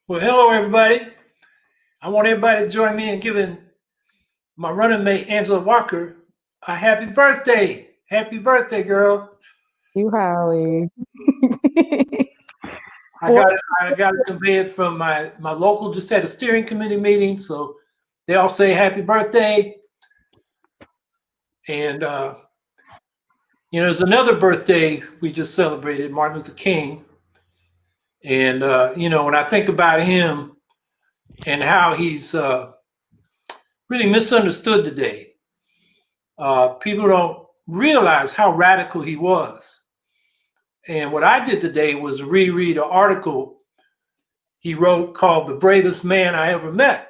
Well, hello, everybody. I want everybody to join me in giving my running mate, Angela Walker, a happy birthday. Happy birthday, girl. You, Howie. I For got I got to convey it from my local, just had a steering committee meeting. So they all say happy birthday. And, there's another birthday we just celebrated, Martin Luther King. And, when I think about him and how he's really misunderstood today, people don't realize how radical he was. And what I did today was reread an article he wrote called The Bravest Man I Ever Met.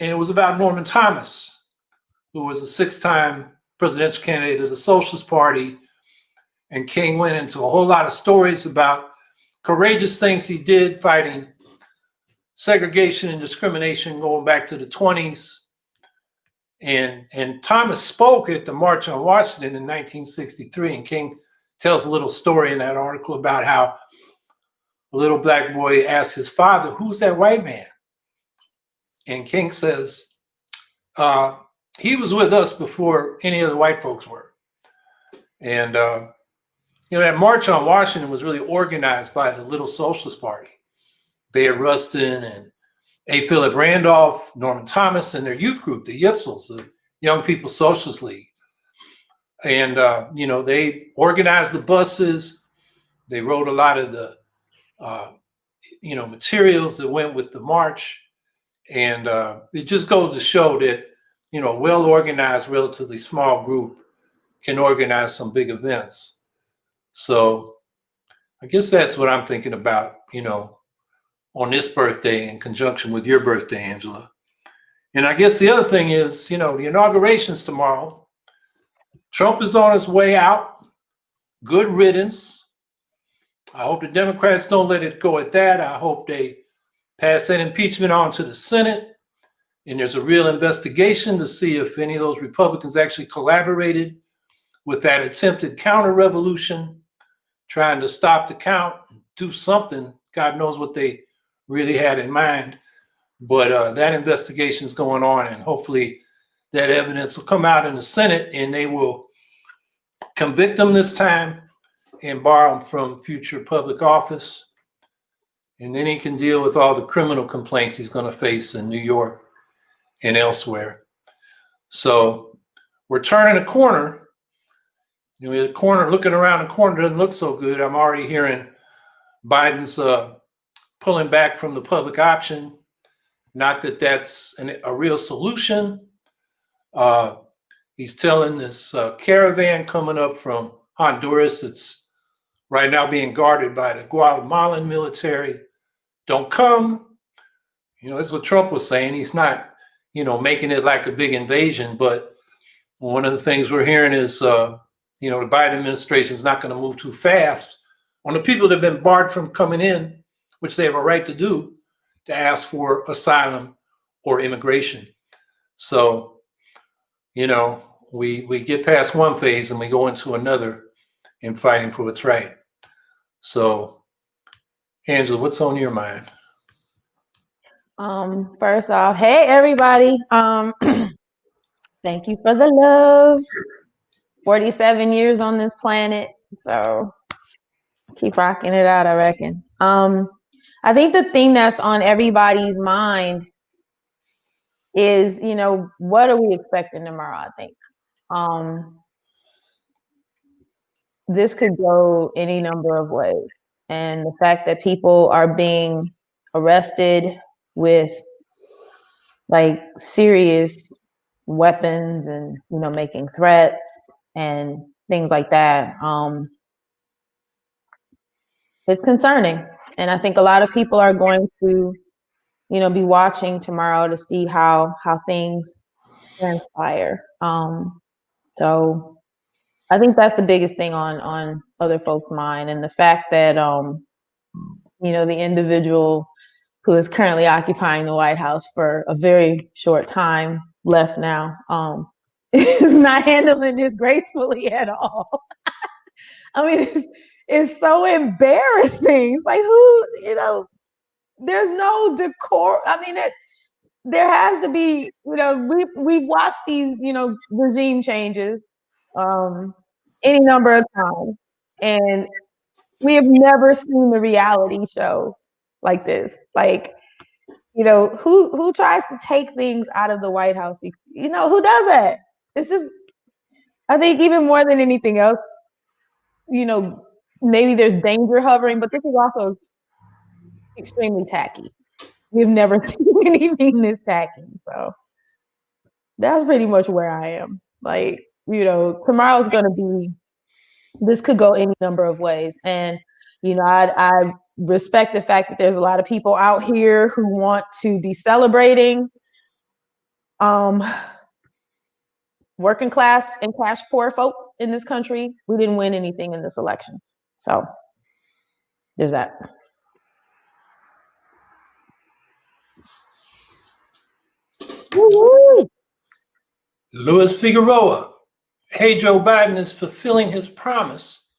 And it was about Norman Thomas, who was a 6-time presidential candidate of the Socialist Party. And King went into a whole lot of stories about courageous things he did fighting segregation and discrimination going back to the 20s. And Thomas spoke at the March on Washington in 1963, and King tells a little story in that article about how a little black boy asked his father, "Who's that white man?" And King says, he was with us before any of the white folks were. And, that March on Washington was really organized by the Little Socialist Party. Bayard Rustin and A. Philip Randolph, Norman Thomas, and their youth group, the Yipsels, the Young People's Socialist League. And, they organized the buses. They wrote a lot of the, materials that went with the march. And it just goes to show that, a well-organized, relatively small group can organize some big events. So I guess that's what I'm thinking about, on this birthday in conjunction with your birthday, Angela. And I guess the other thing is, the inauguration's tomorrow. Trump is on his way out. Good riddance. I hope the Democrats don't let it go at that. I hope they pass that impeachment on to the Senate. And there's a real investigation to see if any of those Republicans actually collaborated with that attempted counter-revolution, trying to stop the count, do something. God knows what they really had in mind. But that investigation is going on, and hopefully that evidence will come out in the Senate and they will convict them this time and bar him from future public office. And then he can deal with all the criminal complaints he's going to face in New York and elsewhere. So we're turning a corner. The corner, looking around the corner doesn't look so good. I'm already hearing Biden's pulling back from the public option. Not that that's a real solution. He's telling this caravan coming up from Honduras that's right now being guarded by the Guatemalan military, don't come. That's what Trump was saying. He's not, making it like a big invasion. But one of the things we're hearing is, the Biden administration is not going to move too fast on the people that have been barred from coming in, which they have a right to do, to ask for asylum or immigration. So, we get past one phase and we go into another in fighting for what's right. So, Angela, what's on your mind? First off, hey everybody. Thank you for the love. 47 years on this planet. So keep rocking it out, I reckon. I think the thing that's on everybody's mind is, what are we expecting tomorrow? I think this could go any number of ways. And the fact that people are being arrested with like serious weapons and, making threats and things like that, it's concerning. And I think a lot of people are going to, be watching tomorrow to see how things transpire. So I think that's the biggest thing on other folks' mind, and the fact that the individual who is currently occupying the White House for a very short time left now is not handling this gracefully at all. I mean, it's so embarrassing. It's like, who, there's no decor. I mean, there has to be, we've watched these, regime changes any number of times, and we have never seen the reality show like this. Like, who tries to take things out of the White House? Who does that? It's just, I think even more than anything else, maybe there's danger hovering, but this is also extremely tacky. We've never seen anything this tacky. So that's pretty much where I am. Like, tomorrow's going to be, this could go any number of ways. And, I respect the fact that there's a lot of people out here who want to be celebrating working class and cash poor folks in this country. We didn't win anything in this election. So there's that. Woo-hoo. Luis Figueroa. Hey, Joe Biden is fulfilling his promise,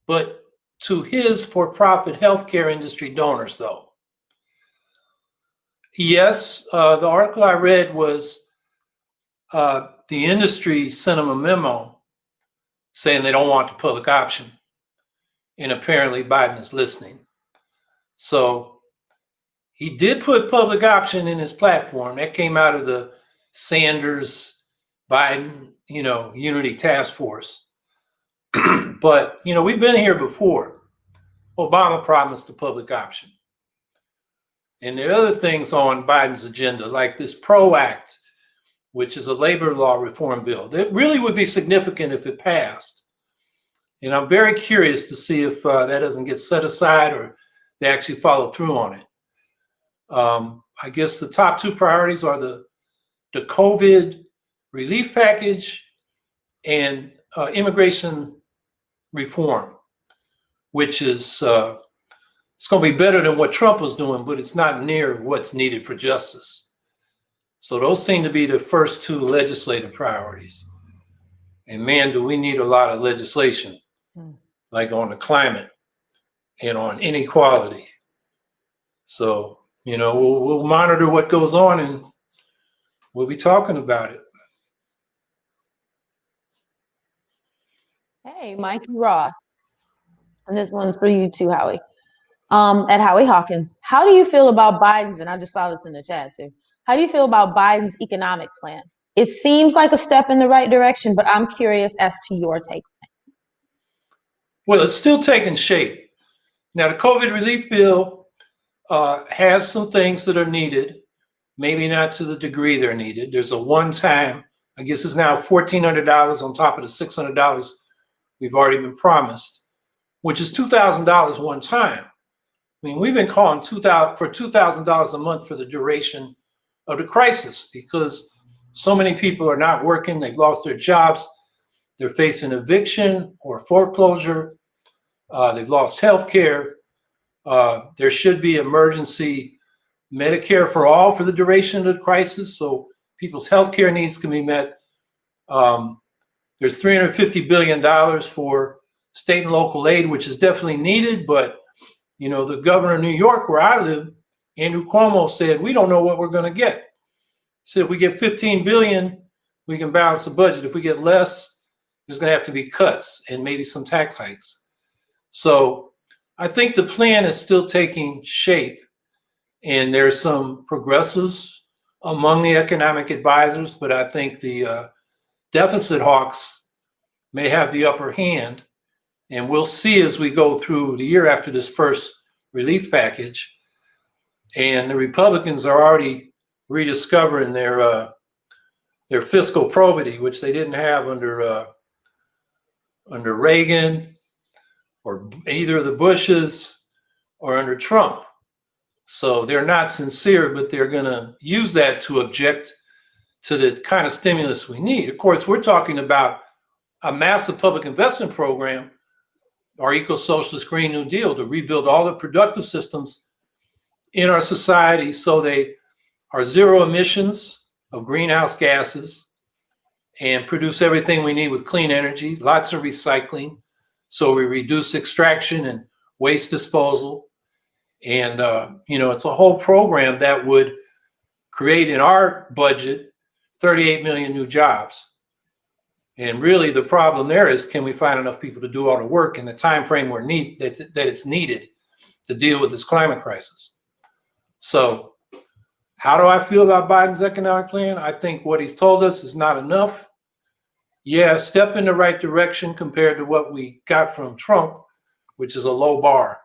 but to his for-profit healthcare industry donors, though. Yes, the article I read was the industry sent him a memo saying they don't want the public option. And apparently Biden is listening. So he did put public option in his platform. That came out of the Sanders Biden, unity task force. But, we've been here before. Obama promised the public option. And there are other things on Biden's agenda, like this PRO Act, which is a labor law reform bill that really would be significant if it passed. And I'm very curious to see if that doesn't get set aside or they actually follow through on it. I guess the top two priorities are the COVID relief package and immigration reform, which is it's going to be better than what Trump was doing, but it's not near what's needed for justice. So those seem to be the first two legislative priorities. And man, do we need a lot of legislation, like on the climate and on inequality. So, we'll monitor what goes on and we'll be talking about it. Hey, Mikey Ross. And this one's for you too, Howie. At Howie Hawkins, how do you feel about Biden's, and I just saw this in the chat too, how do you feel about Biden's economic plan? It seems like a step in the right direction, but I'm curious as to your take. Well, it's still taking shape. Now, the COVID relief bill has some things that are needed, maybe not to the degree they're needed. There's a one-time, I guess it's now $1,400 on top of the $600 we've already been promised, which is $2,000 one time. I mean, we've been calling for $2,000 a month for the duration of the crisis because so many people are not working, they've lost their jobs, they're facing eviction or foreclosure, they've lost health care. There should be emergency Medicare for all for the duration of the crisis, so people's health care needs can be met. There's $350 billion for state and local aid, which is definitely needed, but the governor of New York, where I live, Andrew Cuomo, said, we don't know what we're going to get. So if we get 15 billion, we can balance the budget. If we get less, there's going to have to be cuts and maybe some tax hikes. So I think the plan is still taking shape, and there's some progressives among the economic advisors, but I think the deficit hawks may have the upper hand. And we'll see as we go through the year after this first relief package. And the Republicans are already rediscovering their fiscal probity, which they didn't have under Reagan or either of the Bushes or under Trump. So they're not sincere, but they're going to use that to object to the kind of stimulus we need. Of course, we're talking about a massive public investment program, our eco-socialist Green New Deal, to rebuild all the productive systems in our society so they are zero emissions of greenhouse gases and produce everything we need with clean energy, lots of recycling, so we reduce extraction and waste disposal, And, it's a whole program that would create in our budget 38 million new jobs. And really the problem there is, can we find enough people to do all the work in the time frame that it's needed to deal with this climate crisis? So how do I feel about Biden's economic plan? I think what he's told us is not enough. Yeah, step in the right direction compared to what we got from Trump, which is a low bar.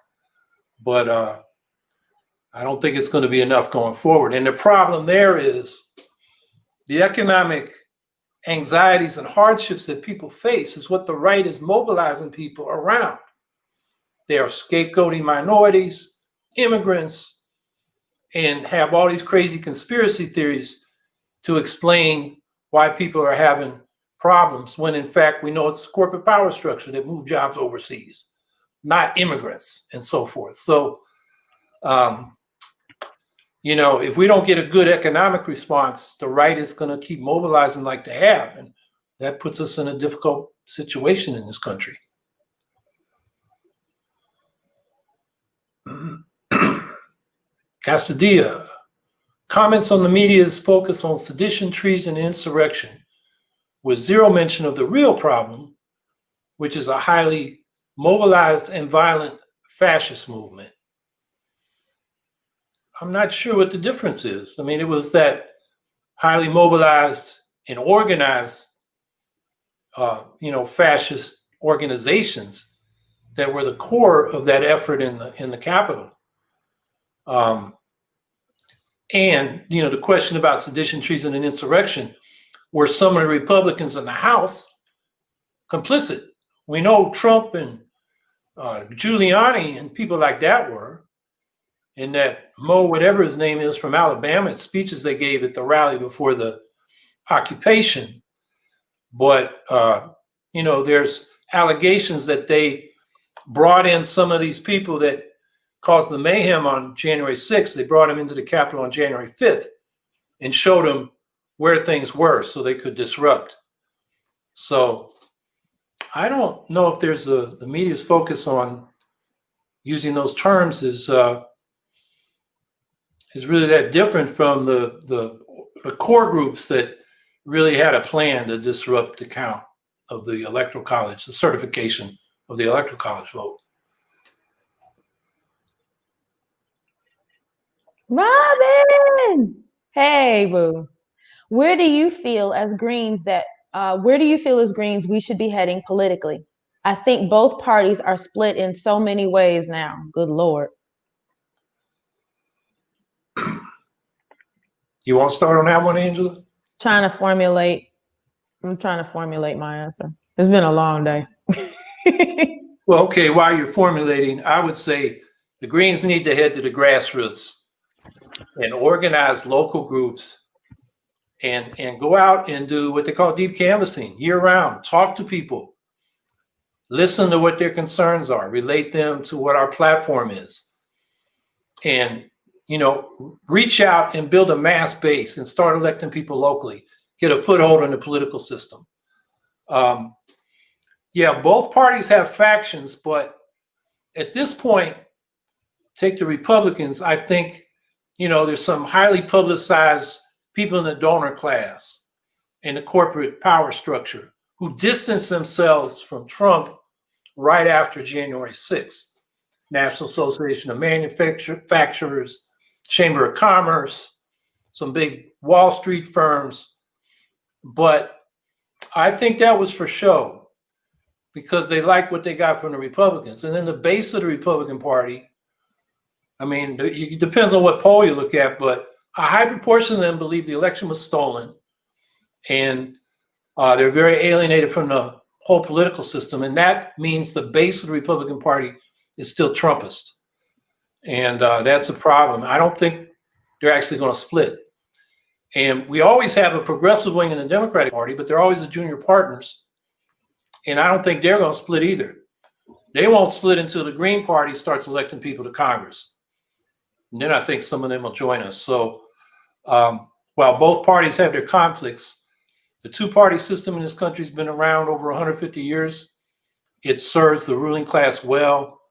But I don't think it's going to be enough going forward. And the problem there is the economic anxieties and hardships that people face is what the right is mobilizing people around. They are scapegoating minorities, immigrants, and have all these crazy conspiracy theories to explain why people are having problems, when in fact we know it's corporate power structure that move jobs overseas, not immigrants and so forth. So, if we don't get a good economic response, the right is going to keep mobilizing like they have, and that puts us in a difficult situation in this country. Casadilla, comments on the media's focus on sedition, treason, and insurrection, with zero mention of the real problem, which is a highly mobilized and violent fascist movement. I'm not sure what the difference is. I mean, it was that highly mobilized and organized, fascist organizations that were the core of that effort in the Capitol. And the question about sedition, treason, and insurrection, were some of the Republicans in the House complicit? We know Trump and Giuliani and people like that were, and that Mo, whatever his name is, from Alabama, and speeches they gave at the rally before the occupation. But, there's allegations that they brought in some of these people that caused the mayhem on January 6th. They brought them into the Capitol on January 5th and showed them where things were so they could disrupt. So I don't know if there's the media's focus on using those terms is really that different from the core groups that really had a plan to disrupt the count of the Electoral College, the certification of the Electoral College vote. Robin, hey boo, where do you feel as Greens we should be heading politically? I think both parties are split in so many ways now. Good Lord. You want to start on that one, Angela? I'm trying to formulate my answer. It's been a long day. Well, okay, while you're formulating, I would say the Greens need to head to the grassroots and organize local groups and go out and do what they call deep canvassing year round. Talk to people, listen to what their concerns are, relate them to what our platform is, and reach out and build a mass base and start electing people locally, get a foothold in the political system. Both parties have factions, but at this point, take the Republicans, I think, there's some highly publicized people in the donor class and the corporate power structure who distanced themselves from Trump right after January 6th. National Association of Manufacturers, Chamber of Commerce, some big Wall Street firms. But I think that was for show because they like what they got from the Republicans. And then the base of the Republican Party, I mean, it depends on what poll you look at, but a high proportion of them believe the election was stolen. And they're very alienated from the whole political system. And that means the base of the Republican Party is still Trumpist. And that's a problem. I don't think they're actually going to split. And we always have a progressive wing in the Democratic Party, but they're always the junior partners. And I don't think they're going to split either. They won't split until the Green Party starts electing people to Congress. And then I think some of them will join us. So while both parties have their conflicts, the two-party system in this country has been around over 150 years. It serves the ruling class well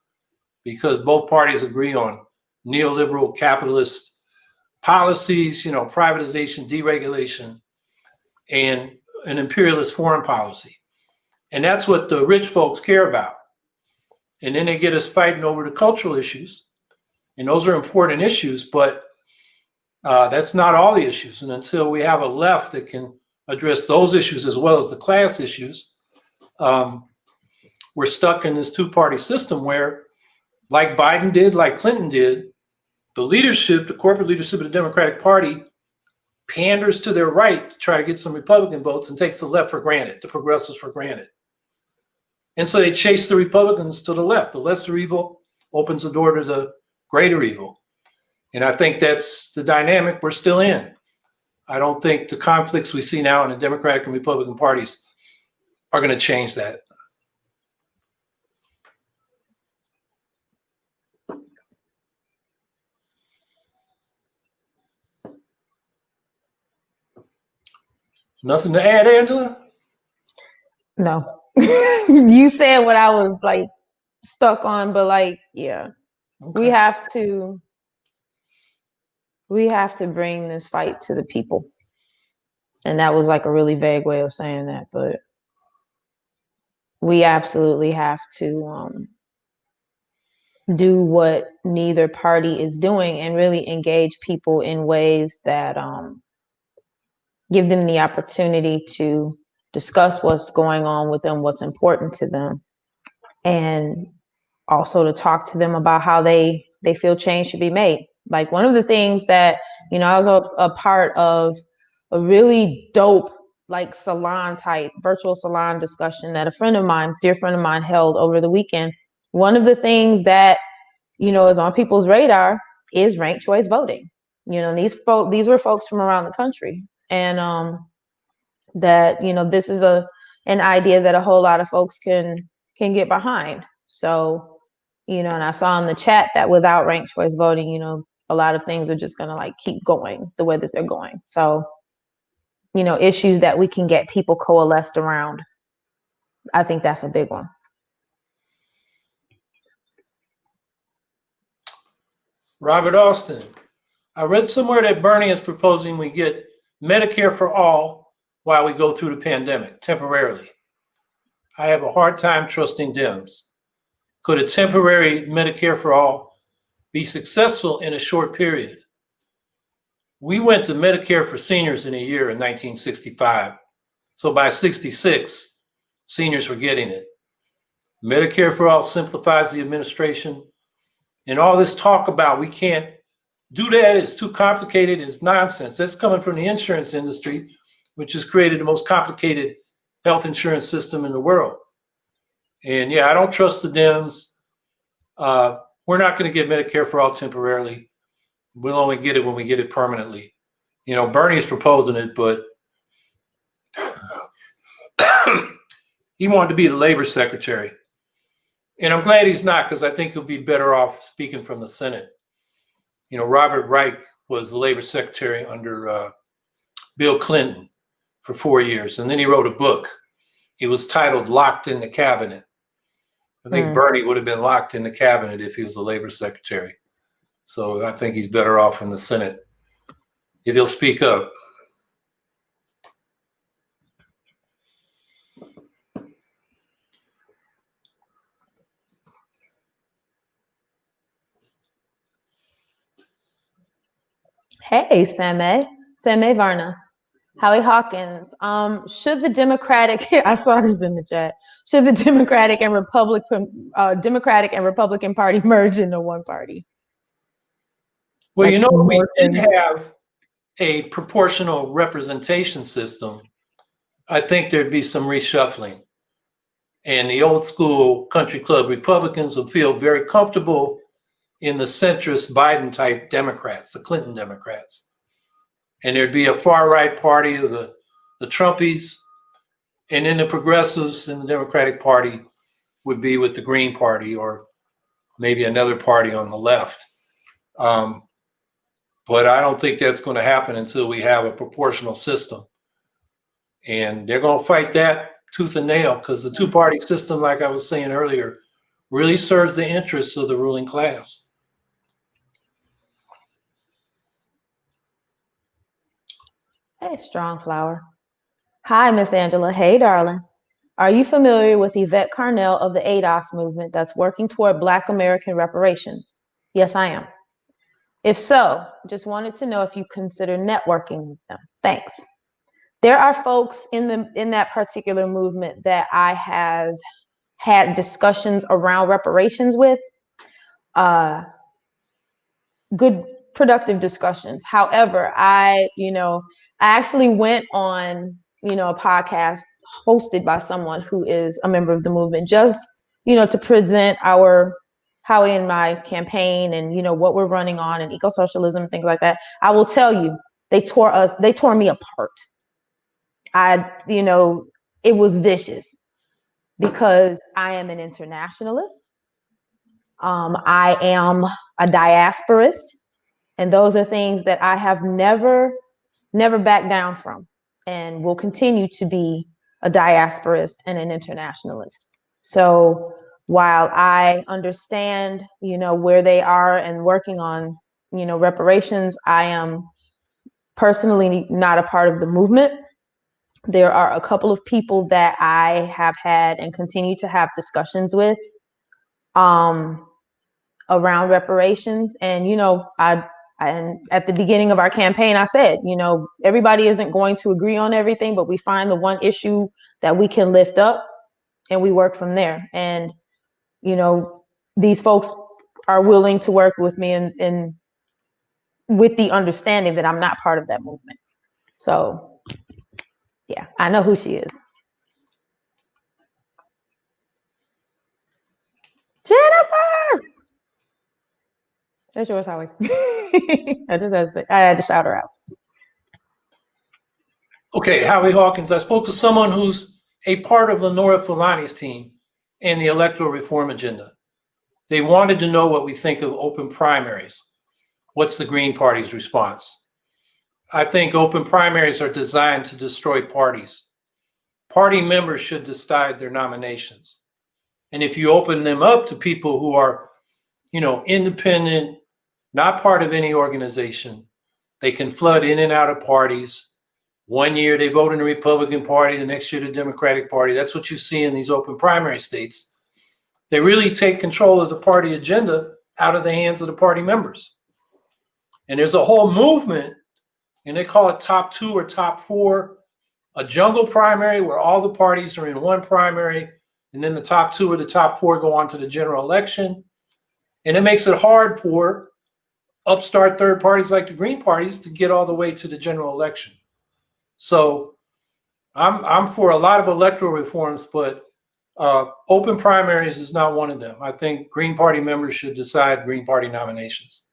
because both parties agree on neoliberal capitalist policies, privatization, deregulation, and an imperialist foreign policy. And that's what the rich folks care about. And then they get us fighting over the cultural issues. And those are important issues, but that's not all the issues. And until we have a left that can address those issues as well as the class issues, we're stuck in this two-party system where, like Biden did, like Clinton did, the leadership, the corporate leadership of the Democratic Party, panders to their right to try to get some Republican votes and takes the left for granted, the progressives for granted. And so they chase the Republicans to the left. The lesser evil opens the door to the greater evil. And I think that's the dynamic we're still in. I don't think the conflicts we see now in the Democratic and Republican parties are going to change that. Nothing to add, Angela? No. You said what I was like stuck on, but like, yeah. Okay. We have to bring this fight to the people. And that was like a really vague way of saying that, but we absolutely have to do what neither party is doing and really engage people in ways that give them the opportunity to discuss what's going on with them, what's important to them, and also to talk to them about how they feel change should be made. Like one of the things that, I was a part of a really dope, like salon type, virtual salon discussion that a dear friend of mine held over the weekend. One of the things that, is on people's radar is ranked choice voting. These were folks from around the country. And that, this is an idea that a whole lot of folks can get behind. So, and I saw in the chat that without ranked choice voting, a lot of things are just going to like keep going the way that they're going. So, issues that we can get people coalesced around, I think that's a big one. Robert Austin, I read somewhere that Bernie is proposing we get Medicare for all while we go through the pandemic temporarily. I have a hard time trusting Dems. Could a temporary Medicare for all be successful in a short period? We went to Medicare for seniors in a year in 1965. So by 66, seniors were getting it. Medicare for all simplifies the administration. And all this talk about we can't do that, it's too complicated, is nonsense. That's coming from the insurance industry, which has created the most complicated health insurance system in the world. And yeah, I don't trust the Dems. We're not going to get Medicare for all temporarily. We'll only get it when we get it permanently. Bernie's proposing it, but he wanted to be the labor secretary. And I'm glad he's not, because I think he'll be better off speaking from the Senate. Robert Reich was the labor secretary under Bill Clinton for 4 years. And then he wrote a book. It was titled Locked in the Cabinet. I think Bernie would have been locked in the cabinet if he was the labor secretary. So I think he's better off in the Senate if he'll speak up. Hey, Same Varna. Howie Hawkins. Should the Democratic, I saw this in the chat, should the Democratic and Republican Party merge into one party? Well, if we did have a proportional representation system, I think there'd be some reshuffling. And the old school country club Republicans would feel very comfortable in the centrist Biden type Democrats, the Clinton Democrats. And there'd be a far right party of the Trumpies, and then the progressives in the Democratic Party would be with the Green Party or maybe another party on the left. But I don't think that's going to happen until we have a proportional system. And they're going to fight that tooth and nail, because the two-party system, like I was saying earlier, really serves the interests of the ruling class. Hey, Strong Flower. Hi, Miss Angela. Hey, darling. Are you familiar with Yvette Carnell of the ADOS movement that's working toward Black American reparations? Yes, I am. If so, just wanted to know if you consider networking with them. Thanks. There are folks in that particular movement that I have had discussions around reparations with. Good, productive discussions. However, I actually went on, a podcast hosted by someone who is a member of the movement, just, to present our Howie and my campaign and, what we're running on and eco-socialism, things like that. I will tell you, they tore me apart. It was vicious because I am an internationalist. I am a diasporist. And those are things that I have never backed down from, and will continue to be a diasporist and an internationalist. So while I understand, where they are and working on, reparations, I am personally not a part of the movement. There are a couple of people that I have had and continue to have discussions with around reparations. And, and at the beginning of our campaign, I said, everybody isn't going to agree on everything, but we find the one issue that we can lift up and we work from there. And, these folks are willing to work with me and with the understanding that I'm not part of that movement. So yeah, I know who she is. Jennifer! That's yours, Howie. I had to shout her out. Okay, Howie Hawkins, I spoke to someone who's a part of Lenora Fulani's team and the electoral reform agenda. They wanted to know what we think of open primaries. What's the Green Party's response? I think open primaries are designed to destroy parties. Party members should decide their nominations. And if you open them up to people who are, independent, not part of any organization, they can flood in and out of parties. One year they vote in the Republican Party, the next year the Democratic Party. That's what you see in these open primary states. They really take control of the party agenda out of the hands of the party members. And there's a whole movement, and they call it top 2 or top 4, a jungle primary where all the parties are in one primary, and then the top 2 or the top 4 go on to the general election. And it makes it hard for upstart third parties like the Green parties to get all the way to the general election. So I'm for a lot of electoral reforms, but open primaries is not one of them. I think Green Party members should decide Green Party nominations.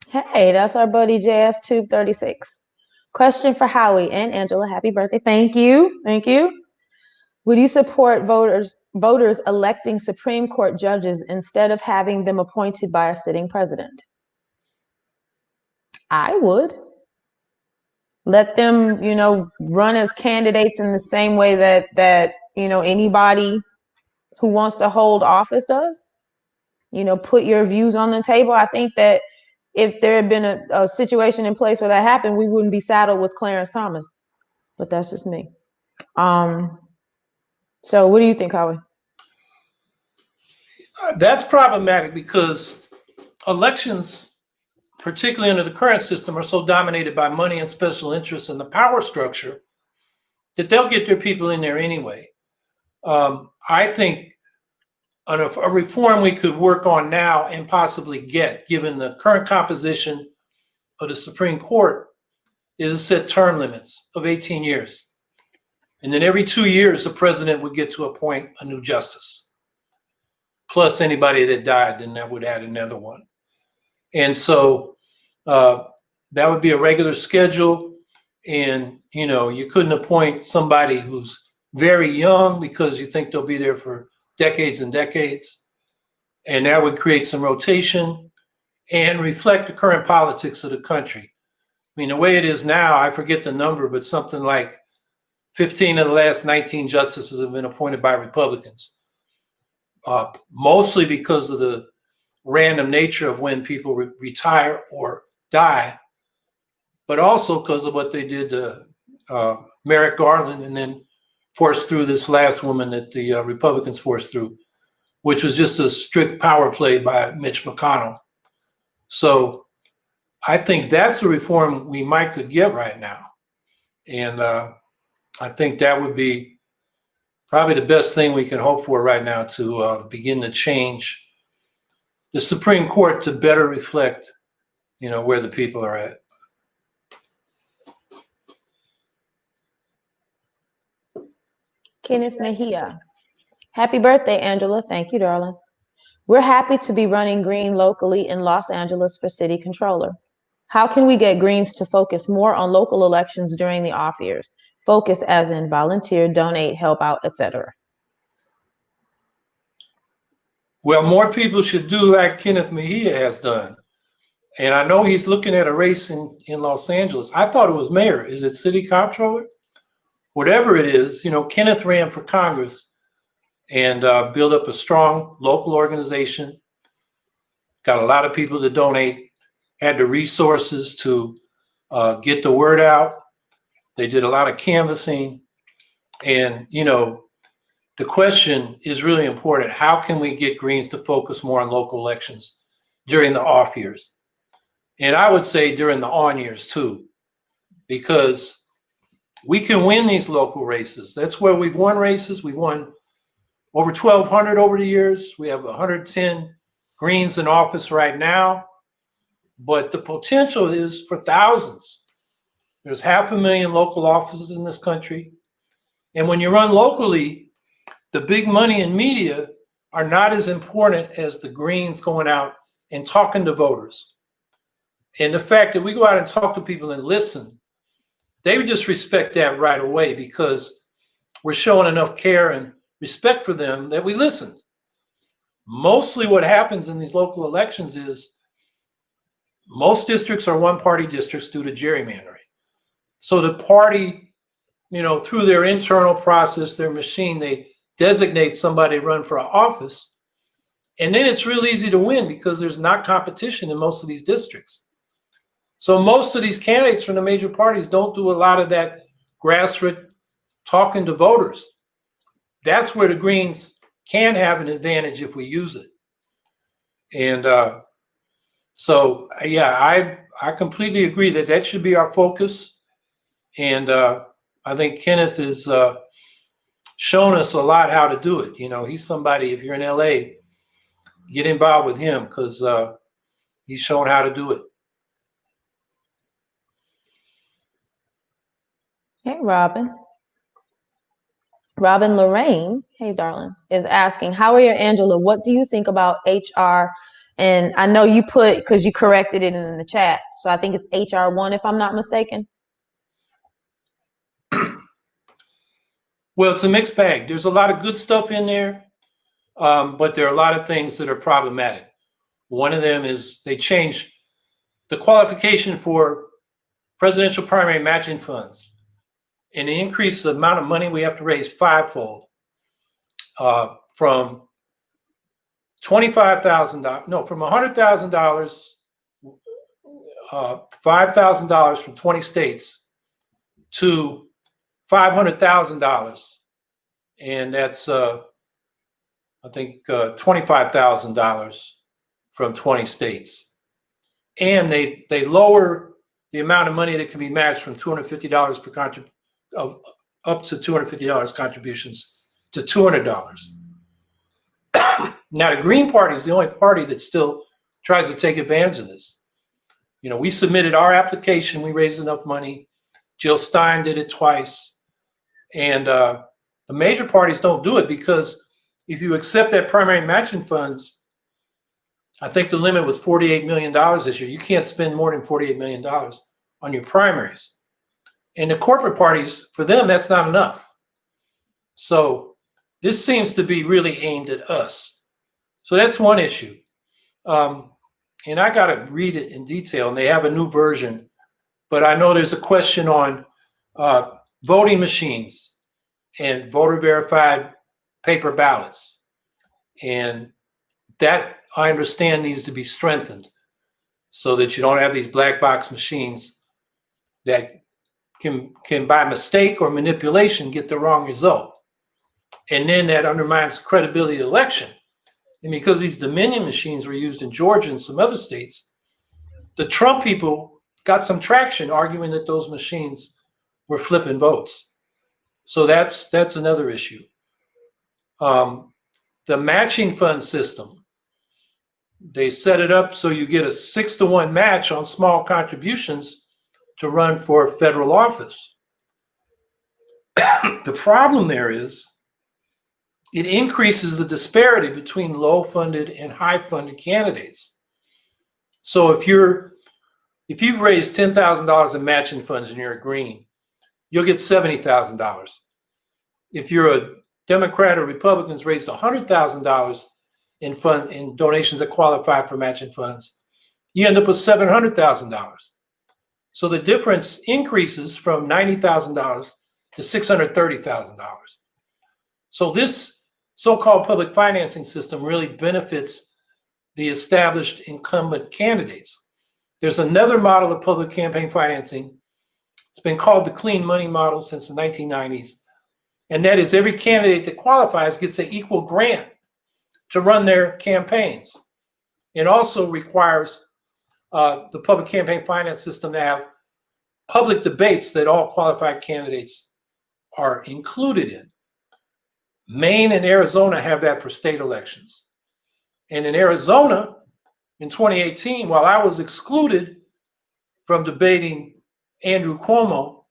Hey, that's our buddy JS Tube 36. Question for Howie and Angela. Happy birthday. Thank you. Thank you. Would you support voters electing Supreme Court judges instead of having them appointed by a sitting president? I would. Let them, run as candidates in the same way that anybody who wants to hold office does. Put your views on the table. I think that if there had been a situation in place where that happened, we wouldn't be saddled with Clarence Thomas. But that's just me. So what do you think, Howie? That's problematic because elections, particularly under the current system, are so dominated by money and special interests and the power structure that they'll get their people in there anyway. I think a reform we could work on now and possibly get, given the current composition of the Supreme Court, is to set term limits of 18 years. And then every 2 years, the president would get to appoint a new justice. Plus anybody that died, then that would add another one. And so that would be a regular schedule. And, you couldn't appoint somebody who's very young because you think they'll be there for decades and decades. And that would create some rotation and reflect the current politics of the country. I mean, the way it is now, I forget the number, but something like 15 of the last 19 justices have been appointed by Republicans, mostly because of the random nature of when people retire or die, but also because of what they did to Merrick Garland and then forced through this last woman that the Republicans forced through, which was just a strict power play by Mitch McConnell. So I think that's a reform we might could get right now. And I think that would be probably the best thing we can hope for right now to begin to change the Supreme Court to better reflect, where the people are at. Kenneth Mejia. Happy birthday, Angela. Thank you, darling. We're happy to be running green locally in Los Angeles for city controller. How can we get Greens to focus more on local elections during the off years? Focus as in volunteer, donate, help out, etc. Well, more people should do like Kenneth Mejia has done. And I know he's looking at a race in Los Angeles. I thought it was mayor. Is it city comptroller? Whatever it is, Kenneth ran for Congress and built up a strong local organization, got a lot of people to donate, had the resources to get the word out. They did a lot of canvassing. And, the question is really important. How can we get Greens to focus more on local elections during the off years? And I would say during the on years too, because we can win these local races. That's where we've won races. We've won over 1,200 over the years. We have 110 Greens in office right now, but the potential is for thousands. There's 500,000 local offices in this country. And when you run locally, the big money in media are not as important as the Greens going out and talking to voters. And the fact that we go out and talk to people and listen, they would just respect that right away because we're showing enough care and respect for them that we listened. Mostly what happens in these local elections is most districts are one-party districts due to gerrymandering. So the party, through their internal process, their machine, they designate somebody to run for an office. And then it's real easy to win because there's not competition in most of these districts. So most of these candidates from the major parties don't do a lot of that grassroots talking to voters. That's where the Greens can have an advantage if we use it. And so, yeah, I completely agree that should be our focus. And I think Kenneth has shown us a lot how to do it. He's somebody, if you're in LA, get involved with him because he's shown how to do it. Hey, Robin. Robin Lorraine, hey, darling, is asking, Howie or Angela, what do you think about HR? And I know you put, because you corrected it in the chat, so I think it's HR 1, if I'm not mistaken. Well, it's a mixed bag. There's a lot of good stuff in there, but there are a lot of things that are problematic. One of them is they changed the qualification for presidential primary matching funds and they increased the amount of money we have to raise fivefold from $25,000, no, from $100,000, $5,000 from 20 states to $500,000. And that's, I think, $25,000 from 20 states. And they lower the amount of money that can be matched from $250 per up to $250 contributions to $200. Now, the Green Party is the only party that still tries to take advantage of this. We submitted our application. We raised enough money. Jill Stein did it twice. And the major parties don't do it because if you accept that primary matching funds, I think the limit was $48 million this year. You can't spend more than $48 million on your primaries. And the corporate parties, for them, that's not enough. So this seems to be really aimed at us. So that's one issue. And I got to read it in detail, and they have a new version. But I know there's a question on voting machines and voter verified paper ballots. And that I understand needs to be strengthened so that you don't have these black box machines that can by mistake or manipulation get the wrong result. And then that undermines credibility of the election. And because these Dominion machines were used in Georgia and some other states, the Trump people got some traction arguing that those machines were flipping votes. So that's another issue. The matching fund system, they set it up so you get a 6-to-1 match on small contributions to run for federal office. The problem there is it increases the disparity between low-funded and high-funded candidates. So if you've raised $10,000 in matching funds and you're a Green, you'll get $70,000. If you're a Democrat or Republicans raised $100,000 in donations that qualify for matching funds, you end up with $700,000. So the difference increases from $90,000 to $630,000. So this so-called public financing system really benefits the established incumbent candidates. There's another model of public campaign financing. It's been called the clean money model since the 1990s. And that is every candidate that qualifies gets an equal grant to run their campaigns. It also requires the public campaign finance system to have public debates that all qualified candidates are included in. Maine and Arizona have that for state elections. And in Arizona, in 2018, while I was excluded from debating Andrew Cuomo,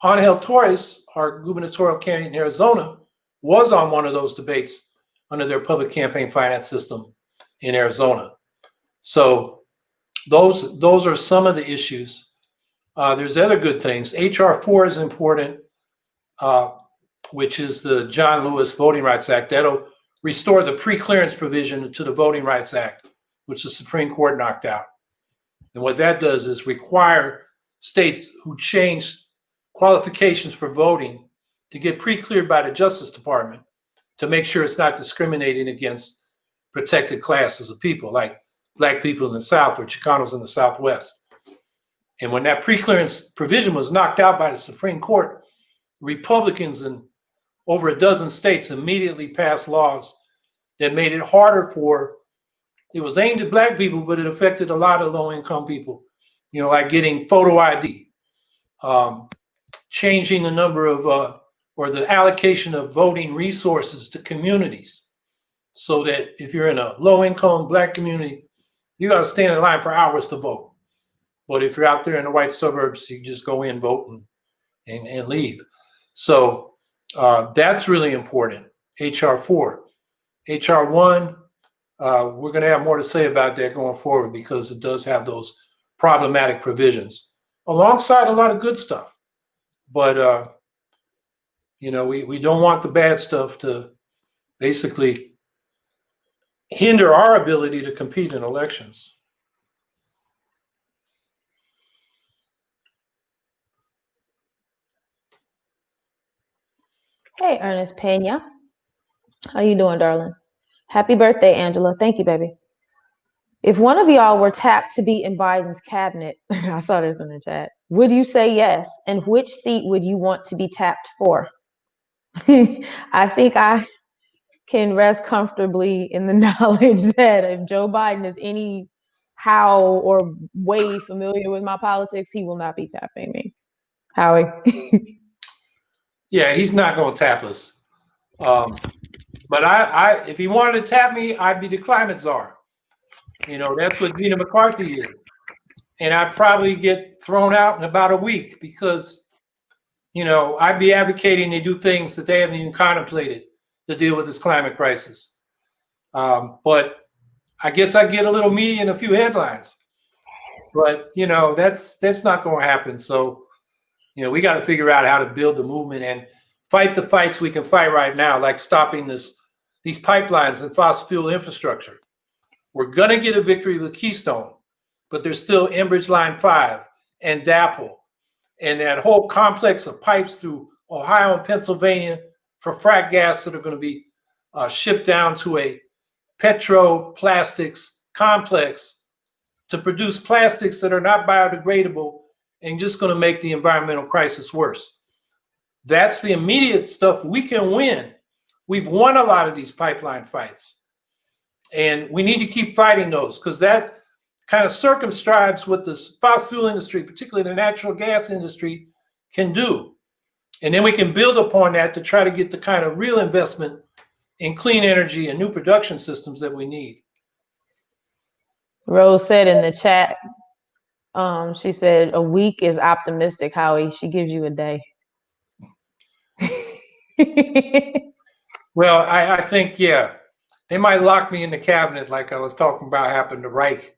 Angel Torres, our gubernatorial candidate in Arizona, was on one of those debates under their public campaign finance system in Arizona. So those are some of the issues. There's other good things. H.R. 4 is important, which is the John Lewis Voting Rights Act. That'll restore the pre-clearance provision to the Voting Rights Act, which the Supreme Court knocked out. And what that does is require states who change qualifications for voting to get pre-cleared by the Justice Department to make sure it's not discriminating against protected classes of people, like Black people in the South or Chicanos in the Southwest. And when that pre-clearance provision was knocked out by the Supreme Court, Republicans in over a dozen states immediately passed laws that made it harder for, it was aimed at Black people, but it affected a lot of low-income people, like getting photo ID, changing the number of, or the allocation of voting resources to communities, so that if you're in a low-income Black community, you got to stand in line for hours to vote. But if you're out there in the white suburbs, you just go in, vote, and leave. So that's really important. H.R. 4. H.R. 1, we're going to have more to say about that going forward because it does have those problematic provisions alongside a lot of good stuff. But, we don't want the bad stuff to basically hinder our ability to compete in elections. Hey, Ernest Pena. How you doing, darling? Happy birthday, Angela. Thank you, baby. If one of y'all were tapped to be in Biden's cabinet, I saw this in the chat, would you say yes? And which seat would you want to be tapped for? I think I can rest comfortably in the knowledge that if Joe Biden is any how or way familiar with my politics, he will not be tapping me. Howie. Yeah, he's not going to tap us. But if he wanted to tap me, I'd be the climate czar. That's what Gina McCarthy is. And I'd probably get thrown out in about a week because, I'd be advocating they do things that they haven't even contemplated to deal with this climate crisis. But I guess I get a little media and a few headlines. But, that's not going to happen. So, we got to figure out how to build the movement and fight the fights we can fight right now, like stopping these pipelines and fossil fuel infrastructure. We're going to get a victory with Keystone, but there's still Enbridge Line 5 and DAPL and that whole complex of pipes through Ohio and Pennsylvania for frack gas that are going to be shipped down to a petroplastics complex to produce plastics that are not biodegradable and just going to make the environmental crisis worse. That's the immediate stuff we can win. We've won a lot of these pipeline fights, and we need to keep fighting those, because that kind of circumscribes what the fossil fuel industry, particularly the natural gas industry, can do. And then we can build upon that to try to get the kind of real investment in clean energy and new production systems that we need. Rose said in the chat, she said, a week is optimistic, Howie. She gives you a day. Well, I think, yeah, they might lock me in the cabinet like I was talking about happened to Reich,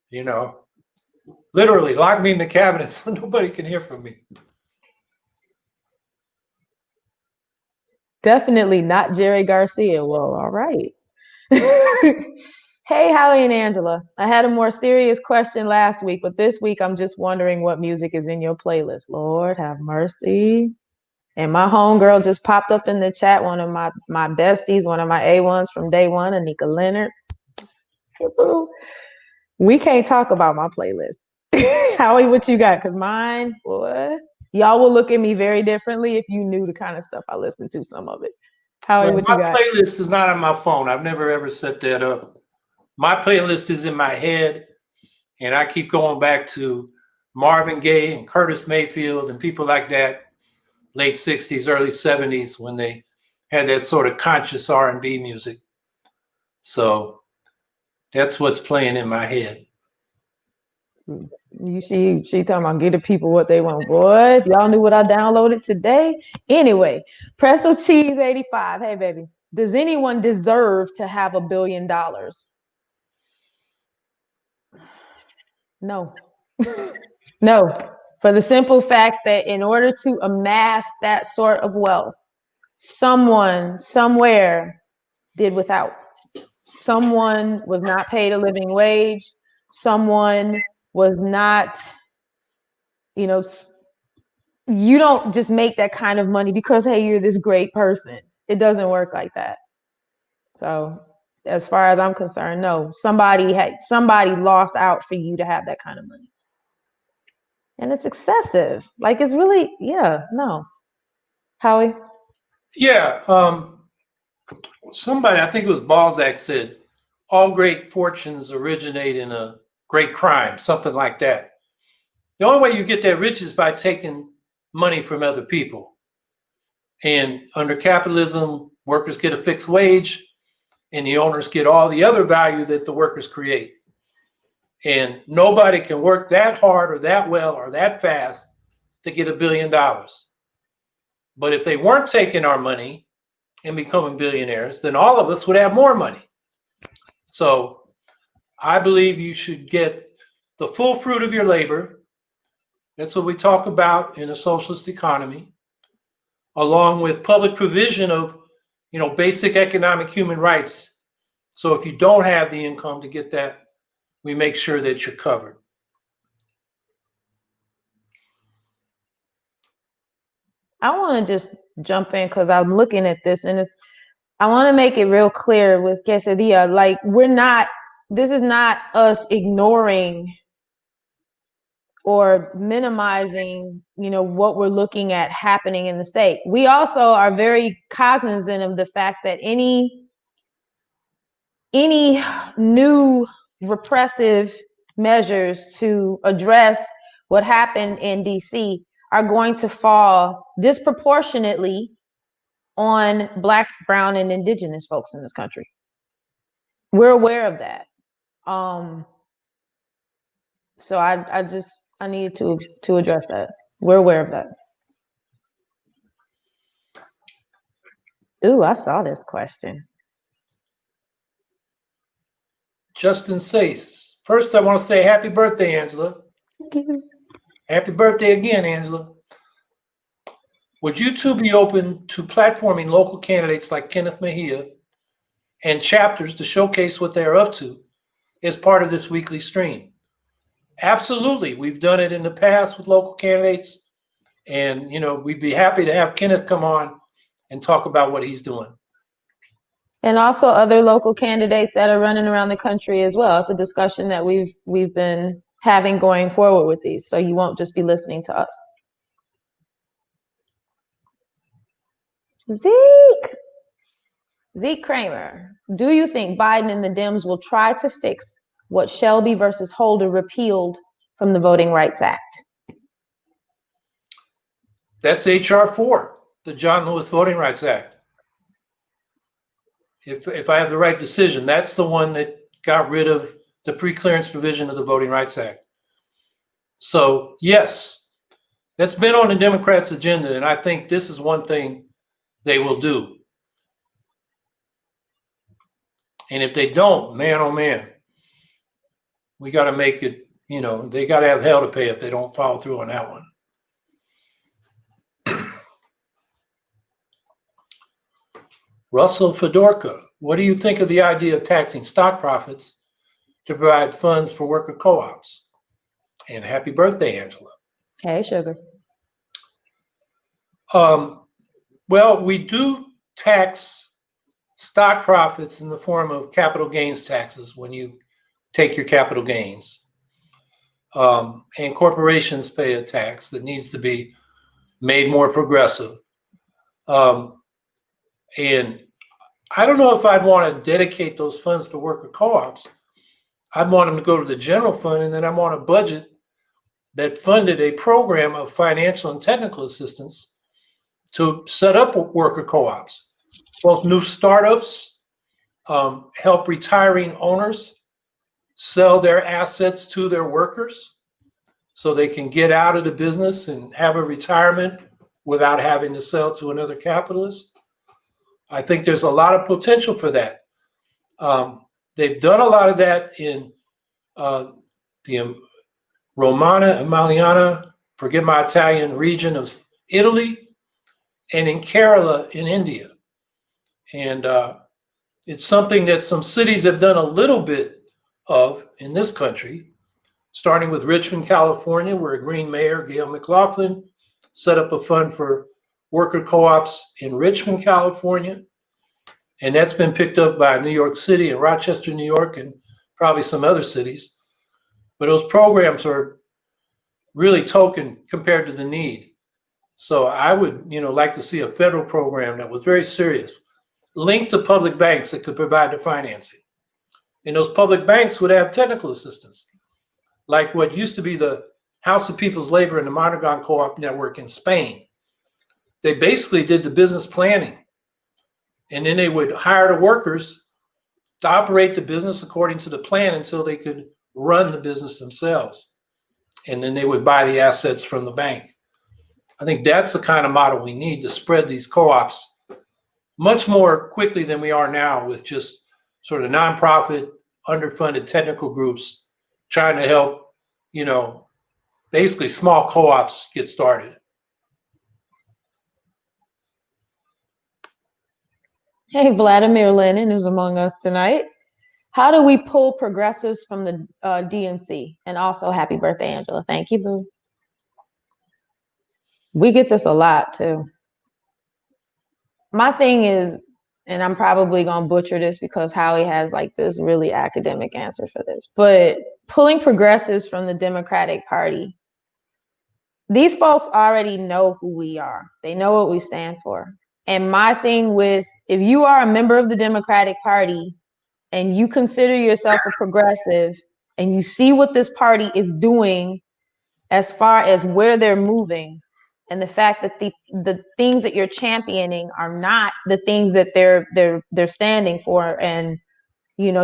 you know, literally lock me in the cabinet so nobody can hear from me. Definitely not Jerry Garcia. Well, all right. Hey, Howie and Angela. I had a more serious question last week, but this week I'm just wondering what music is in your playlist. Lord have mercy. And my homegirl just popped up in the chat, one of my besties, one of my A1s from day one, Anika Leonard. We can't talk about my playlist. Howie, what you got? Because mine, boy, y'all will look at me very differently if you knew the kind of stuff I listen to, some of it. Howie, what you got? My playlist is not on my phone. I've never ever set that up. My playlist is in my head, and I keep going back to Marvin Gaye and Curtis Mayfield and people like that, late 60s, early 70s, when they had that sort of conscious R&B music. So that's what's playing in my head. She talking about get the people what they want. Boy, if y'all knew what I downloaded today. Anyway, Pretzel Cheese 85. Hey, baby. Does anyone deserve to have $1 billion? No. No. For the simple fact that in order to amass that sort of wealth, someone somewhere did without. Someone was not paid a living wage. Someone was not, you know, you don't just make that kind of money because, hey, you're this great person. It doesn't work like that. So as far as I'm concerned, no, somebody lost out for you to have that kind of money. And it's excessive. Like, it's really, yeah, no. Howie? Yeah. Somebody, I think it was Balzac, said, all great fortunes originate in a great crime, something like that. The only way you get that rich is by taking money from other people. And under capitalism, workers get a fixed wage, and the owners get all the other value that the workers create. And nobody can work that hard or that well or that fast to get $1 billion. But if they weren't taking our money and becoming billionaires, then all of us would have more money. So I believe you should get the full fruit of your labor. That's what we talk about in a socialist economy, along with public provision of, you know, basic economic human rights. So if you don't have the income to get that, we make sure that you're covered. I want to just jump in because I'm looking at this, and I want to make it real clear with Quesadilla, like, this is not us ignoring or minimizing, you know, what we're looking at happening in the state. We also are very cognizant of the fact that any new repressive measures to address what happened in DC are going to fall disproportionately on Black, brown, and indigenous folks in this country. We're aware of that. So I need to address that. We're aware of that. Ooh, I saw this question. Justin Sace. First, I want to say happy birthday, Angela. Thank you. Happy birthday again, Angela. Would you two be open to platforming local candidates like Kenneth Mejia and chapters to showcase what they're up to as part of this weekly stream? Absolutely. We've done it in the past with local candidates, and, you know, we'd be happy to have Kenneth come on and talk about what he's doing. And also other local candidates that are running around the country as well. It's a discussion that we've been having going forward with these, so you won't just be listening to us. Zeke Kramer, do you think Biden and the Dems will try to fix what Shelby versus Holder repealed from the Voting Rights Act? That's H.R. 4, the John Lewis Voting Rights Act. If I have the right decision, that's the one that got rid of the preclearance provision of the Voting Rights Act. So yes, that's been on the Democrats' agenda, and I think this is one thing they will do. And if they don't, man, oh man, we got to make it, they got to have hell to pay if they don't follow through on that one. Russell Fedorka, what do you think of the idea of taxing stock profits to provide funds for worker co-ops? And happy birthday, Angela. Hey, sugar. Well, we do tax stock profits in the form of capital gains taxes when you take your capital gains. And corporations pay a tax that needs to be made more progressive. And I don't know if I'd want to dedicate those funds to worker co-ops. I'd want them to go to the general fund, and then I want a budget that funded a program of financial and technical assistance to set up worker co-ops, both new startups, help retiring owners sell their assets to their workers so they can get out of the business and have a retirement without having to sell to another capitalist. I think there's a lot of potential for that. They've done a lot of that in the Romana, Emiliana, forget my Italian, region of Italy, and in Kerala in India. And it's something that some cities have done a little bit of in this country, starting with Richmond, California, where a Green mayor, Gail McLaughlin, set up a fund for worker co-ops in Richmond, California. And that's been picked up by New York City and Rochester, New York, and probably some other cities. But those programs are really token compared to the need. So I would, like to see a federal program that was very serious, linked to public banks that could provide the financing. And those public banks would have technical assistance, like what used to be the House of People's Labor and the Mondragon Co-op Network in Spain. They basically did the business planning, and then they would hire the workers to operate the business according to the plan until they could run the business themselves. And then they would buy the assets from the bank. I think that's the kind of model we need to spread these co-ops much more quickly than we are now, with just sort of nonprofit, underfunded technical groups trying to help, basically small co-ops get started. Hey, Vladimir Lenin is among us tonight. How do we pull progressives from the DNC? And also, happy birthday, Angela. Thank you, boo. We get this a lot, too. My thing is, and I'm probably going to butcher this because Howie has like this really academic answer for this, but pulling progressives from the Democratic Party, these folks already know who we are. They know what we stand for. And my thing with, if you are a member of the Democratic Party and you consider yourself a progressive and you see what this party is doing as far as where they're moving, and the fact that the things that you're championing are not the things that they're standing for and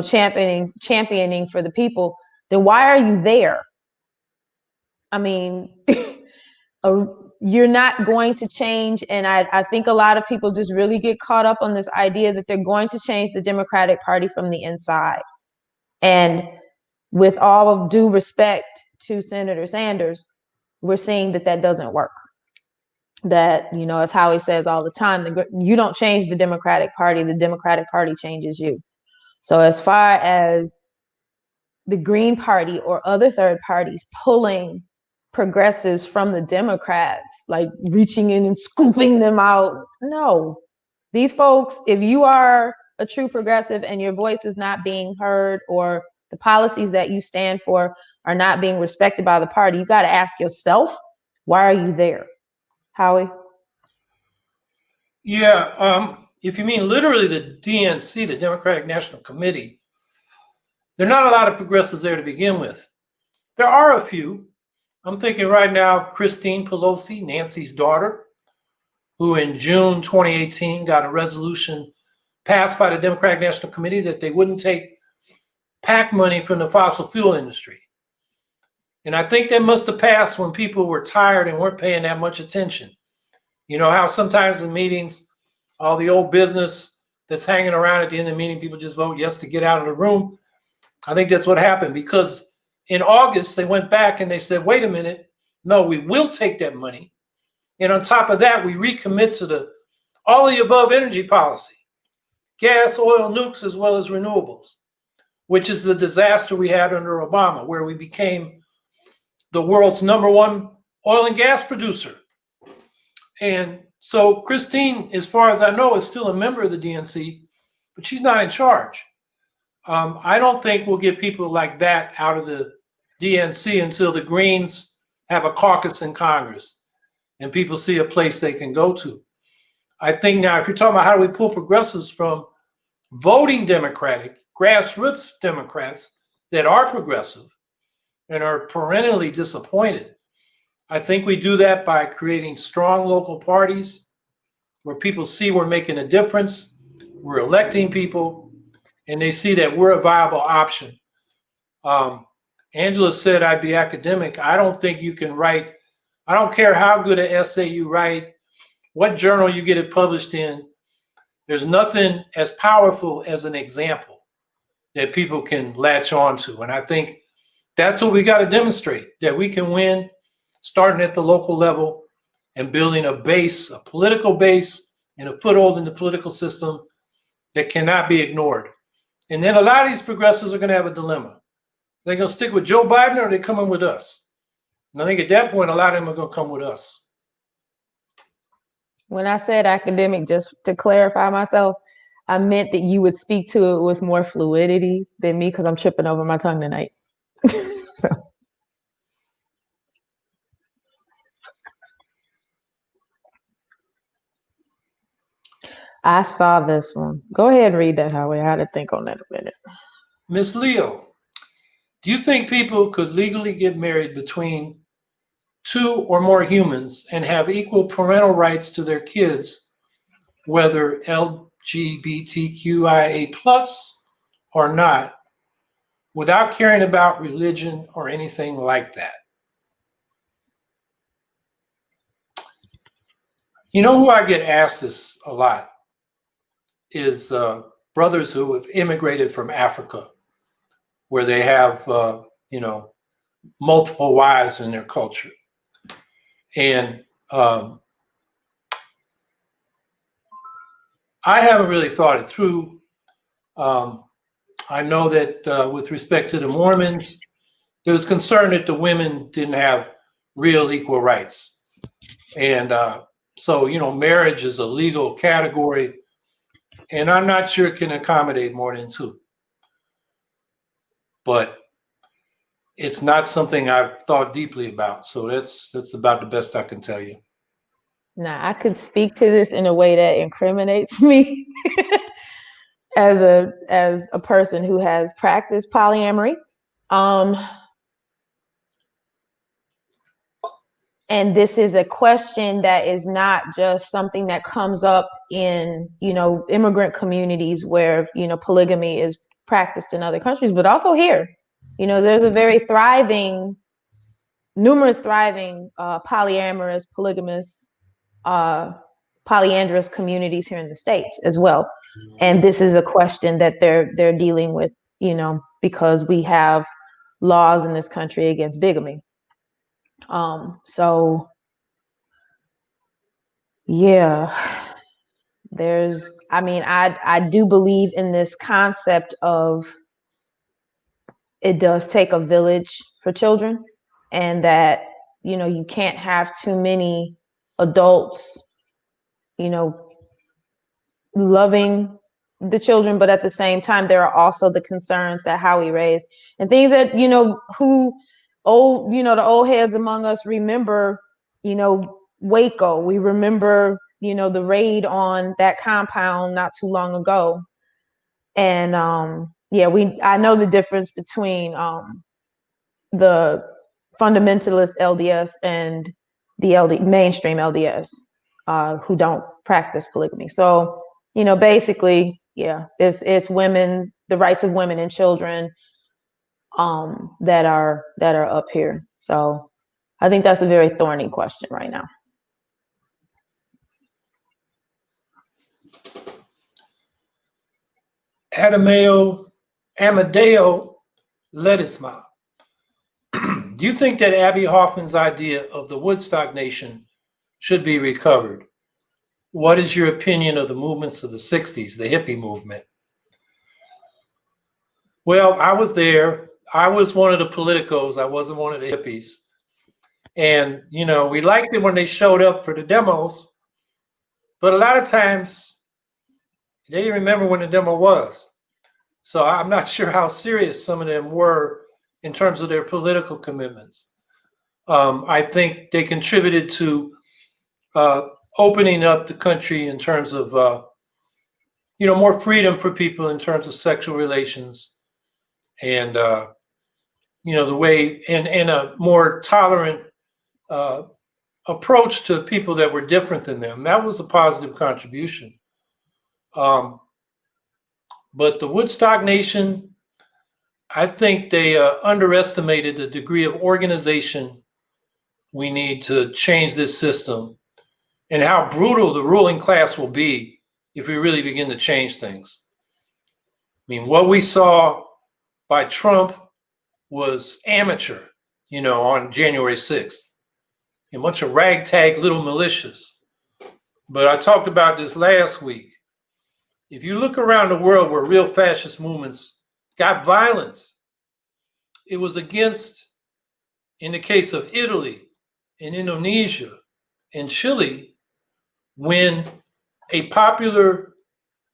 championing for the people, then why are you there? I mean, you're not going to change. And I think a lot of people just really get caught up on this idea that they're going to change the Democratic Party from the inside. And with all due respect to Senator Sanders, we're seeing that doesn't work. That, as Howie says all the time, you don't change the Democratic Party, the Democratic Party changes you. So as far as the Green Party or other third parties pulling progressives from the Democrats, like reaching in and scooping them out, no. These folks, if you are a true progressive and your voice is not being heard, or the policies that you stand for are not being respected by the party, you got to ask yourself, why are you there? Howie? Yeah, if you mean literally the DNC, the Democratic National Committee, there are not a lot of progressives there to begin with. There are a few. I'm thinking right now of Christine Pelosi, Nancy's daughter, who in June 2018 got a resolution passed by the Democratic National Committee that they wouldn't take PAC money from the fossil fuel industry. And I think that must have passed when people were tired and weren't paying that much attention. You know how sometimes in meetings, all the old business that's hanging around at the end of the meeting, people just vote yes to get out of the room. I think that's what happened, because in August, they went back and they said, wait a minute, no, we will take that money. And on top of that, we recommit to the all the above energy policy, gas, oil, nukes, as well as renewables, which is the disaster we had under Obama, where we became the world's #1 oil and gas producer. And so Christine, as far as I know, is still a member of the DNC, but she's not in charge. I don't think we'll get people like that out of the DNC until the Greens have a caucus in Congress and people see a place they can go to. I think now, if you're talking about how do we pull progressives from voting Democratic, grassroots Democrats that are progressive and are perennially disappointed, I think we do that by creating strong local parties where people see we're making a difference, we're electing people, and they see that we're a viable option. Angela said I'd be academic. I don't think you can write, I don't care how good an essay you write, what journal you get it published in, there's nothing as powerful as an example that people can latch on to. And I think that's what we got to demonstrate, that we can win starting at the local level and building a base, a political base, and a foothold in the political system that cannot be ignored. And then a lot of these progressives are going to have a dilemma. They're going to stick with Joe Biden, or are they coming with us? And I think at that point, a lot of them are going to come with us. When I said academic, just to clarify myself, I meant that you would speak to it with more fluidity than me, because I'm tripping over my tongue tonight. So. I saw this one. Go ahead and read that, Howie. I had to think on that a minute. Miss Leo, do you think people could legally get married between two or more humans and have equal parental rights to their kids, whether LGBTQIA+ or not, without caring about religion or anything like that? You know who I get asked this a lot is brothers who have immigrated from Africa, where they have, multiple wives in their culture. And I haven't really thought it through. I know that with respect to the Mormons, there was concern that the women didn't have real equal rights. And so, marriage is a legal category, and I'm not sure it can accommodate more than two. But it's not something I've thought deeply about. So that's about the best I can tell you. Now, I could speak to this in a way that incriminates me as a person who has practiced polyamory. And this is a question that is not just something that comes up in, immigrant communities where, polygamy is practiced in other countries, but also here. There's a very numerous thriving polyamorous, polygamous, polyandrous communities here in the States as well. And this is a question that they're dealing with, because we have laws in this country against bigamy. So yeah, I do believe in this concept of it does take a village for children, and that, you can't have too many adults, loving the children, but at the same time, there are also the concerns that Howie raised and things that, you know, the old heads among us remember, you know, Waco. We remember, you know, the raid on that compound not too long ago. And I know the difference between the fundamentalist LDS and the mainstream LDS who don't practice polygamy. So, you know, basically, yeah, it's women, the rights of women and children that are up here. So I think that's a very thorny question right now. Amadeo Ledesma. Do you think that Abby Hoffman's idea of the Woodstock Nation should be recovered? What is your opinion of the movements of the 60s, the hippie movement? Well, I was there. I was one of the politicos. I wasn't one of the hippies. And, you know, we liked it when they showed up for the demos, but a lot of times they didn't remember when the demo was. So I'm not sure how serious some of them were in terms of their political commitments. I think they contributed to opening up the country in terms of, you know, more freedom for people in terms of sexual relations and, you know, the way and a more tolerant approach to people that were different than them. That was a positive contribution. But the Woodstock Nation, I think they underestimated the degree of organization we need to change this system and how brutal the ruling class will be if we really begin to change things. I mean, what we saw by Trump was amateur, you know, on January 6th. A bunch of ragtag little militias. But I talked about this last week. If you look around the world where real fascist movements got violence, it was against, in the case of Italy and Indonesia and Chile, when a popular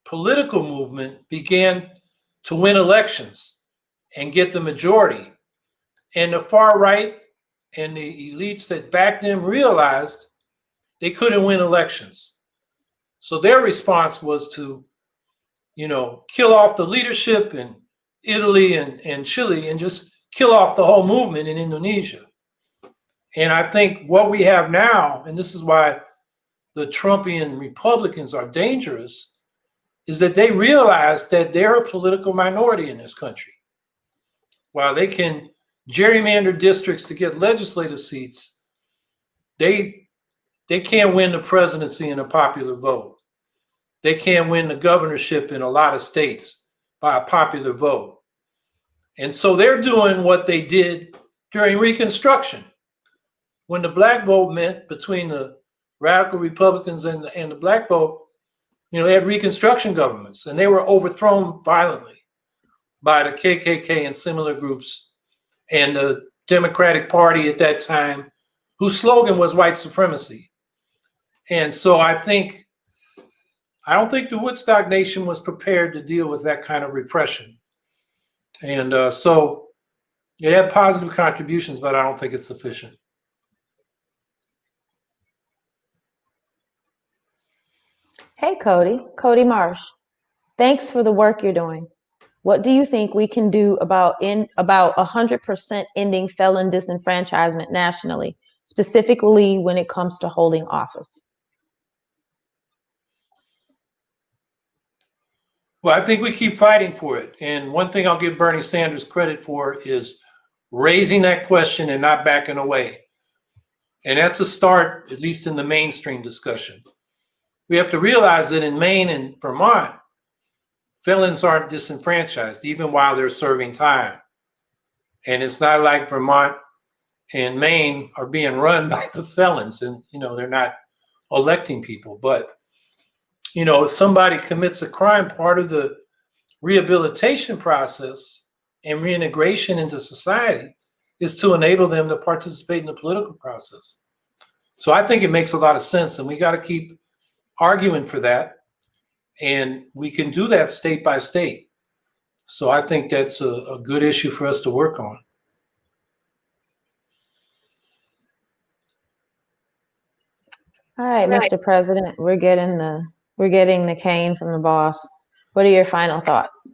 political movement began to win elections and get the majority. And the far right and the elites that backed them realized they couldn't win elections. So their response was to, you know, kill off the leadership in Italy and Chile and just kill off the whole movement in Indonesia. And I think what we have now, and this is why the Trumpian Republicans are dangerous, is that they realize that they're a political minority in this country. While they can gerrymander districts to get legislative seats, they can't win the presidency in a popular vote. They can't win the governorship in a lot of states by a popular vote. And so they're doing what they did during Reconstruction, when the black vote meant between the radical Republicans and the black vote, you know, they had Reconstruction governments, and they were overthrown violently by the KKK and similar groups and the Democratic Party at that time, whose slogan was white supremacy. And so I don't think the Woodstock Nation was prepared to deal with that kind of repression. And so it had positive contributions, but I don't think it's sufficient. Hey, Cody Marsh. Thanks for the work you're doing. What do you think we can do about 100% ending felon disenfranchisement nationally, specifically when it comes to holding office? Well, I think we keep fighting for it. And one thing I'll give Bernie Sanders credit for is raising that question and not backing away. And that's a start, at least in the mainstream discussion. We have to realize that in Maine and Vermont, felons aren't disenfranchised, even while they're serving time. And it's not like Vermont and Maine are being run by the felons and, you know, they're not electing people. But, you know, if somebody commits a crime, part of the rehabilitation process and reintegration into society is to enable them to participate in the political process. So I think it makes a lot of sense, and we got to keep arguing for that. And we can do that state by state. So I think that's a good issue for us to work on. All right, Mr. President, we're getting the cane from the boss. What are your final thoughts?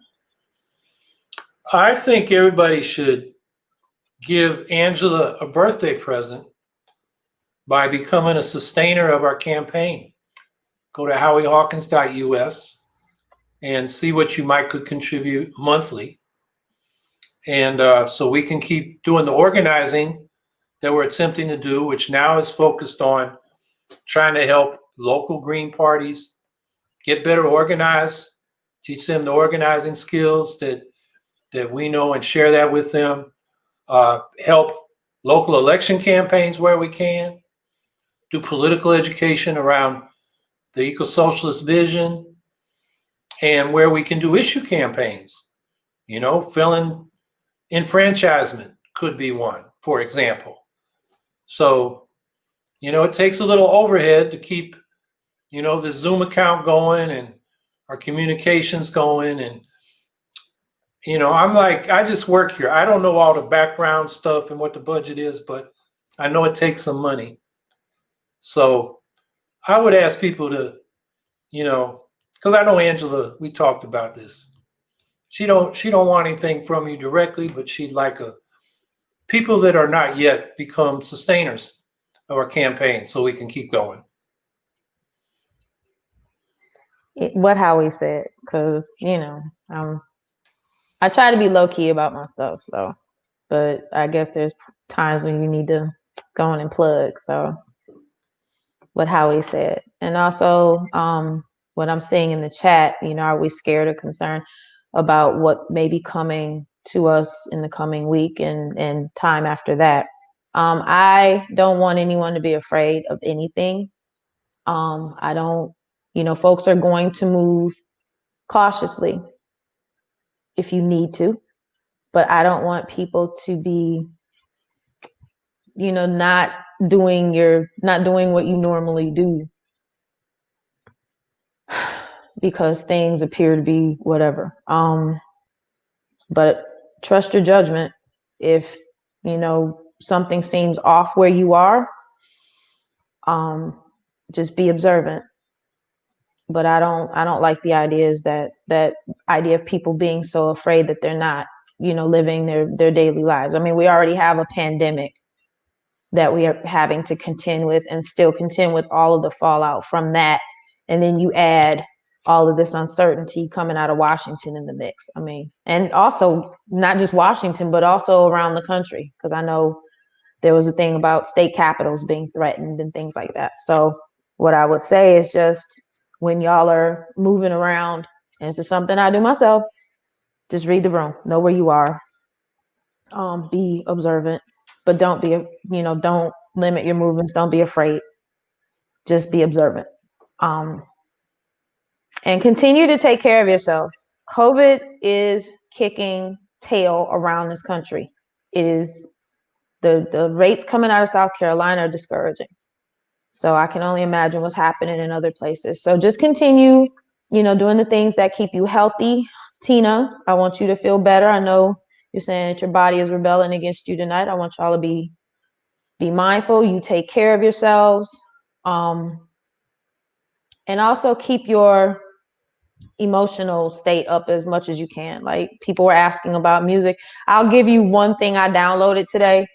I think everybody should give Angela a birthday present by becoming a sustainer of our campaign. Go to howiehawkins.us and see what you might could contribute monthly. And so we can keep doing the organizing that we're attempting to do, which now is focused on trying to help local Green parties get better organized, teach them the organizing skills that we know and share that with them, help local election campaigns where we can, do political education around the eco-socialist vision, and where we can do issue campaigns. You know, felon enfranchisement could be one, for example. So, you know, it takes a little overhead to keep, you know, the Zoom account going and our communications going. And, you know, I just work here. I don't know all the background stuff and what the budget is, but I know it takes some money. So I would ask people to, you know, because I know Angela, we talked about this. She don't want anything from you directly, but she'd like people that are not yet become sustainers of our campaign so we can keep going. What Howie said, because, you know, I try to be low key about my stuff, so, but I guess there's times when you need to go in and plug. So what Howie said, and also what I'm seeing in the chat, you know, are we scared or concerned about what may be coming to us in the coming week and time after that? I don't want anyone to be afraid of anything. I don't, you know, folks are going to move cautiously if you need to, but I don't want people to be, you know, not doing what you normally do because things appear to be whatever. But trust your judgment. If, you know, something seems off where you are, just be observant. But I don't like the ideas that idea of people being so afraid that they're not, you know, living their daily lives. I mean, we already have a pandemic that we are having to contend with and still contend with all of the fallout from that. And then you add all of this uncertainty coming out of Washington in the mix. I mean, and also not just Washington, but also around the country, because I know there was a thing about state capitals being threatened and things like that. So what I would say is just when y'all are moving around, and this is something I do myself, just read the room, know where you are, be observant, but don't be, you know, don't limit your movements. Don't be afraid. Just be observant. And continue to take care of yourself. COVID is kicking tail around this country. It is the rates coming out of South Carolina are discouraging. So I can only imagine what's happening in other places. So just continue, you know, doing the things that keep you healthy. Tina, I want you to feel better. I know you're saying that your body is rebelling against you tonight. I want y'all to be mindful. You take care of yourselves. And also keep your emotional state up as much as you can. Like, people were asking about music. I'll give you one thing I downloaded today.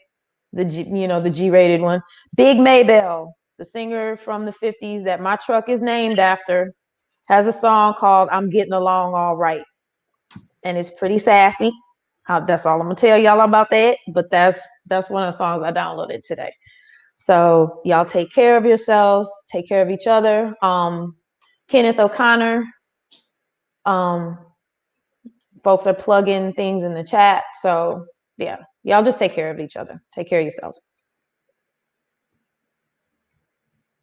The G-rated one. Big Maybell, the singer from the 50s that my truck is named after, has a song called I'm Getting Along All Right. And it's pretty sassy. That's all I'm gonna tell y'all about that. But that's one of the songs I downloaded today. So y'all take care of yourselves, take care of each other. Kenneth O'Connor, folks are plugging things in the chat. So yeah, y'all just take care of each other. Take care of yourselves.